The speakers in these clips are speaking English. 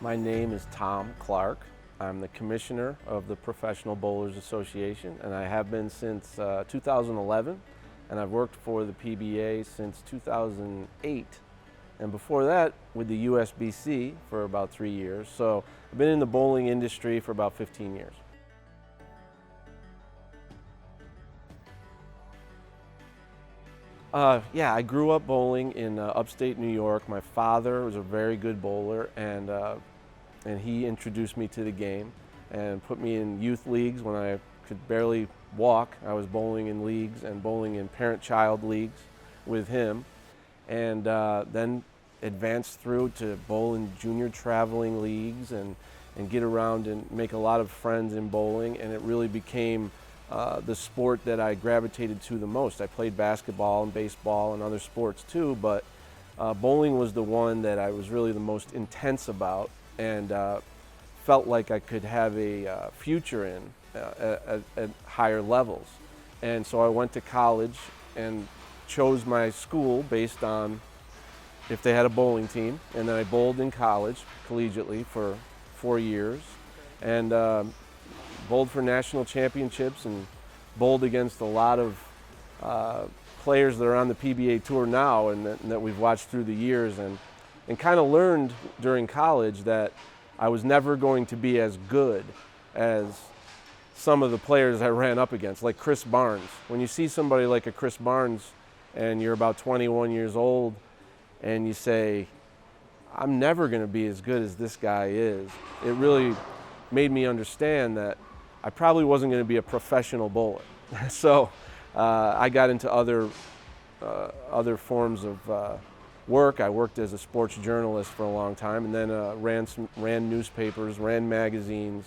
My name is Tom Clark. I'm the Commissioner of the Professional Bowlers Association, and I have been since 2011, and I've worked for the PBA since 2008, and before that with the USBC for about 3 years. So I've been in the bowling industry for about 15 years. Yeah, I grew up bowling in upstate New York. My father was a very good bowler, and he introduced me to the game and put me in youth leagues when I could barely walk. I was bowling in leagues and bowling in parent-child leagues with him, and then advanced through to bowl in junior traveling leagues and get around and make a lot of friends in bowling, and it really became the sport that I gravitated to the most. I played basketball and baseball and other sports too, but bowling was the one that I was really the most intense about and felt like I could have a future in at higher levels. And so I went to college and chose my school based on if they had a bowling team, and then I bowled in college collegiately for 4 years and bowled for national championships and bowled against a lot of players that are on the PBA Tour now and that we've watched through the years, and kind of learned during college that I was never going to be as good as some of the players I ran up against, like Chris Barnes. When you see somebody like a Chris Barnes and you're about 21 years old and you say, I'm never going to be as good as this guy is, it really made me understand that I probably wasn't going to be a professional bowler. So I got into other forms of work. I worked as a sports journalist for a long time, and then ran newspapers, ran magazines,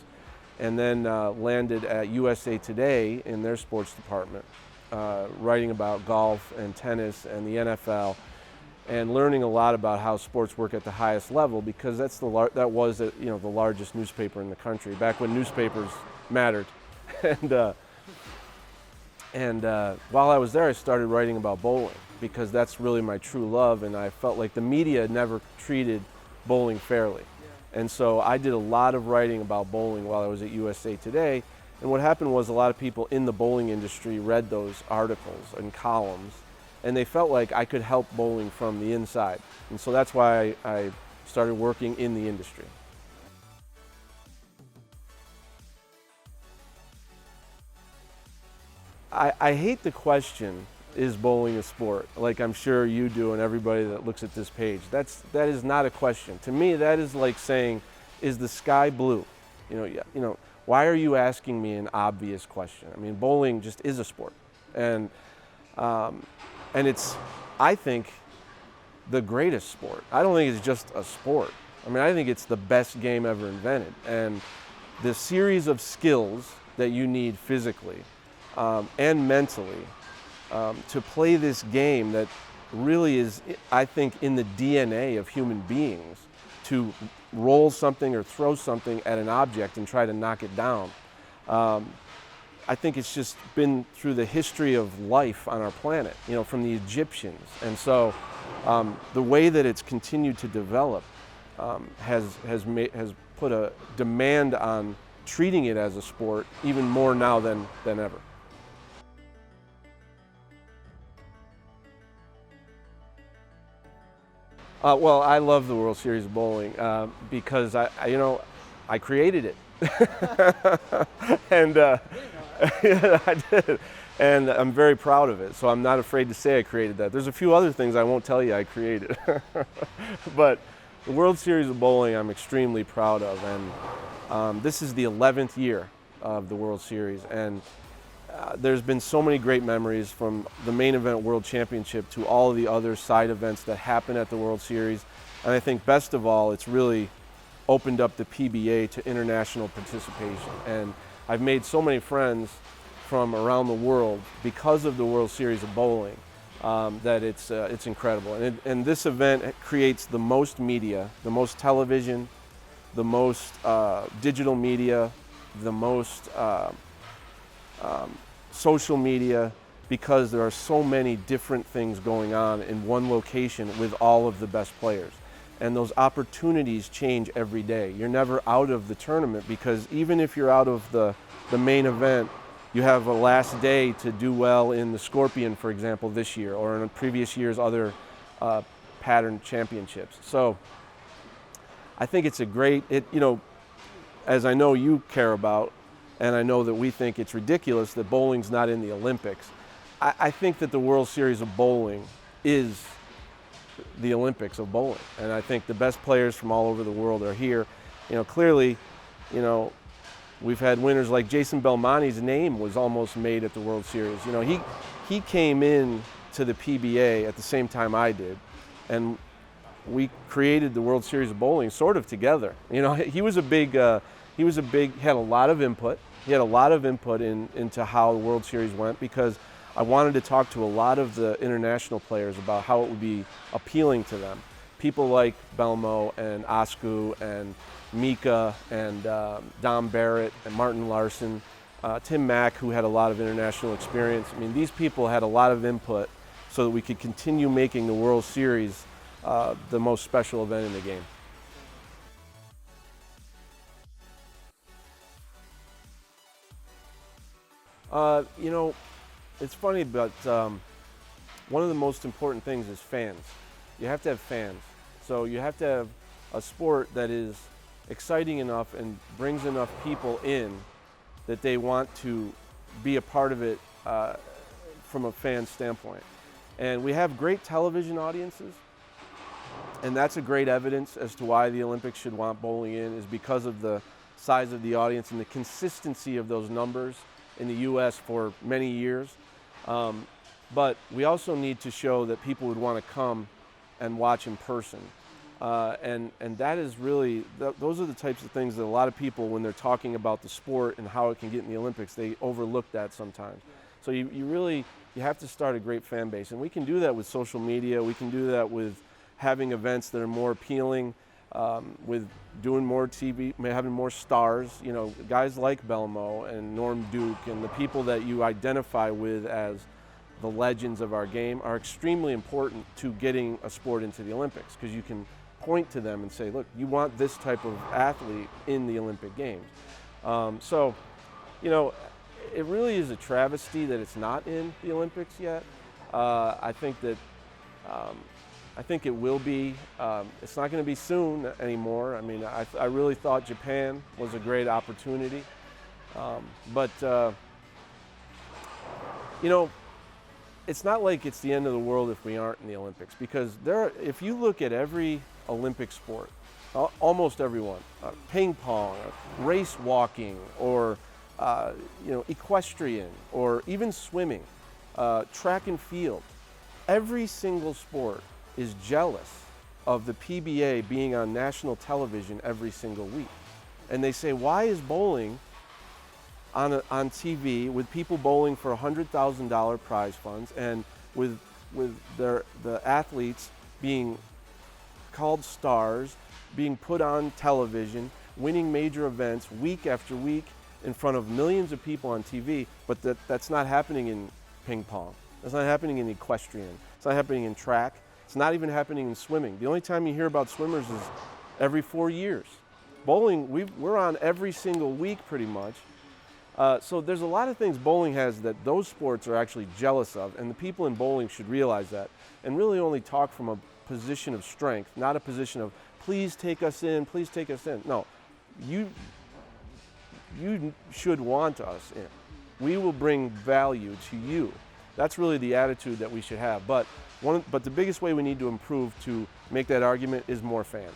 and then landed at USA Today in their sports department, writing about golf and tennis and the NFL, and learning a lot about how sports work at the highest level, because that was the largest newspaper in the country back when newspapers mattered. And while I was there, I started writing about bowling because that's really my true love, and I felt like the media never treated bowling fairly. And so I did a lot of writing about bowling while I was at USA Today, and what happened was a lot of people in the bowling industry read those articles and columns, and they felt like I could help bowling from the inside. And so that's why I started working in the industry. I hate the question, is bowling a sport? Like I'm sure you do and everybody that looks at this page. That is not a question. To me, that is like saying, is the sky blue? Why are you asking me an obvious question? I mean, bowling just is a sport. And it's, I think, the greatest sport. I don't think it's just a sport. I mean, I think it's the best game ever invented. And the series of skills that you need physically and mentally to play this game that really is, I think, in the DNA of human beings, to roll something or throw something at an object and try to knock it down. I think it's just been through the history of life on our planet, from the Egyptians. And so the way that it's continued to develop has put a demand on treating it as a sport even more now than ever. Well, I love the World Series of Bowling because I created it, and yeah, I did, and I'm very proud of it. So I'm not afraid to say I created that. There's a few other things I won't tell you I created, but the World Series of Bowling I'm extremely proud of, and this is the 11th year of the World Series, and there's been so many great memories from the main event World Championship to all of the other side events that happen at the World Series. And I think best of all, it's really opened up the PBA to international participation. And I've made so many friends from around the world because of the World Series of Bowling that it's incredible. And this event creates the most media, the most television, the most digital media, the most social media, because there are so many different things going on in one location with all of the best players. and those opportunities change every day. You're never out of the tournament, because even if you're out of the main event, you have a last day to do well in the Scorpion, for example, this year, or in previous year's other pattern championships. So I think it's a great, as I know you care about, and I know that we think it's ridiculous that bowling's not in the Olympics. I think that the World Series of Bowling is the Olympics of bowling, and I think the best players from all over the world are here. Clearly, we've had winners like Jason Belmonte's name was almost made at the World Series. He came in to the PBA at the same time I did, and we created the World Series of Bowling sort of together. He had a lot of input. He had a lot of input into how the World Series went, because I wanted to talk to a lot of the international players about how it would be appealing to them. People like Belmo and Asku and Mika and Dom Barrett and Martin Larson, Tim Mack, who had a lot of international experience. I mean, these people had a lot of input so that we could continue making the World Series the most special event in the game. It's funny, but one of the most important things is fans. You have to have fans. So you have to have a sport that is exciting enough and brings enough people in that they want to be a part of it from a fan standpoint. And we have great television audiences, and that's a great evidence as to why the Olympics should want bowling in, is because of the size of the audience and the consistency of those numbers in the U.S. for many years. But we also need to show that people would want to come and watch in person. And that is really, those are the types of things that a lot of people, when they're talking about the sport and how it can get in the Olympics, they overlook that sometimes. So you have to start a great fan base. And we can do that with social media. We can do that with having events that are more appealing, with doing more TV, having more stars, guys like Belmo and Norm Duke, and the people that you identify with as the legends of our game are extremely important to getting a sport into the Olympics, because you can point to them and say, look, you want this type of athlete in the Olympic Games. It really is a travesty that it's not in the Olympics yet. I think it will be. It's not going to be soon anymore. I mean, I really thought Japan was a great opportunity. It's not like it's the end of the world if we aren't in the Olympics, because if you look at every Olympic sport, almost everyone, ping pong, race walking, or equestrian, or even swimming, track and field, every single sport is jealous of the PBA being on national television every single week. And they say, why is bowling on TV with people bowling for $100,000 prize funds, and with the athletes being called stars, being put on television, winning major events week after week in front of millions of people on TV, but that's not happening in ping pong. That's not happening in equestrian. It's not happening in track. It's not even happening in swimming. The only time you hear about swimmers is every 4 years. Bowling, we're on every single week pretty much. So there's a lot of things bowling has that those sports are actually jealous of, and the people in bowling should realize that and really only talk from a position of strength, not a position of, please take us in, please take us in. No, you should want us in. We will bring value to you. That's really the attitude that we should have. But the biggest way we need to improve to make that argument is more fans.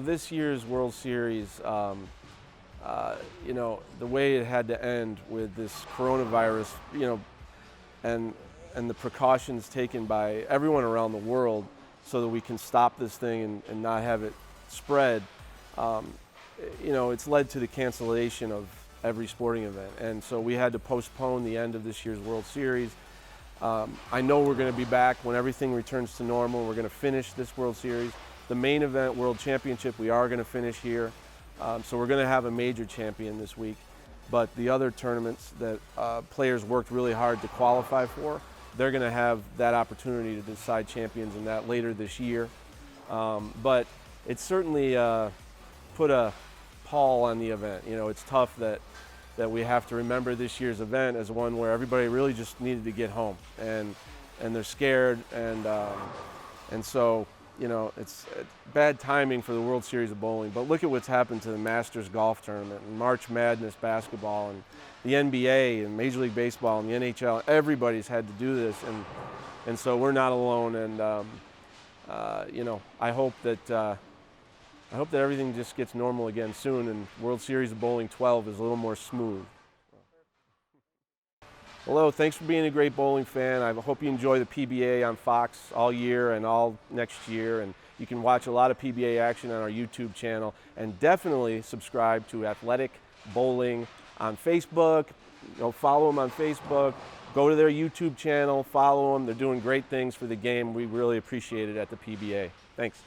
This year's World Series, the way it had to end with this coronavirus, and the precautions taken by everyone around the world so that we can stop this thing and not have it spread, it's led to the cancellation of every sporting event. And so we had to postpone the end of this year's World Series. I know we're going to be back when everything returns to normal. We're going to finish this World Series. The main event, World Championship, we are going to finish here. So we're going to have a major champion this week. But the other tournaments that players worked really hard to qualify for, they're going to have that opportunity to decide champions in that later this year. But it's certainly put a pall on the event. You know, it's tough that we have to remember this year's event as one where everybody really just needed to get home, and they're scared, and so, you know, it's bad timing for the World Series of Bowling. But look at what's happened to the Masters Golf Tournament and March Madness basketball and the NBA and Major League Baseball and the NHL. Everybody's had to do this, and so we're not alone. And you know, I hope that everything just gets normal again soon, and World Series of Bowling 12 is a little more smooth. Hello, thanks for being a great bowling fan. I hope you enjoy the PBA on Fox all year and all next year, and you can watch a lot of PBA action on our YouTube channel, and definitely subscribe to Athletic Bowling on Facebook. You know, follow them on Facebook, go to their YouTube channel, follow them. They're doing great things for the game. We really appreciate it at the PBA. Thanks.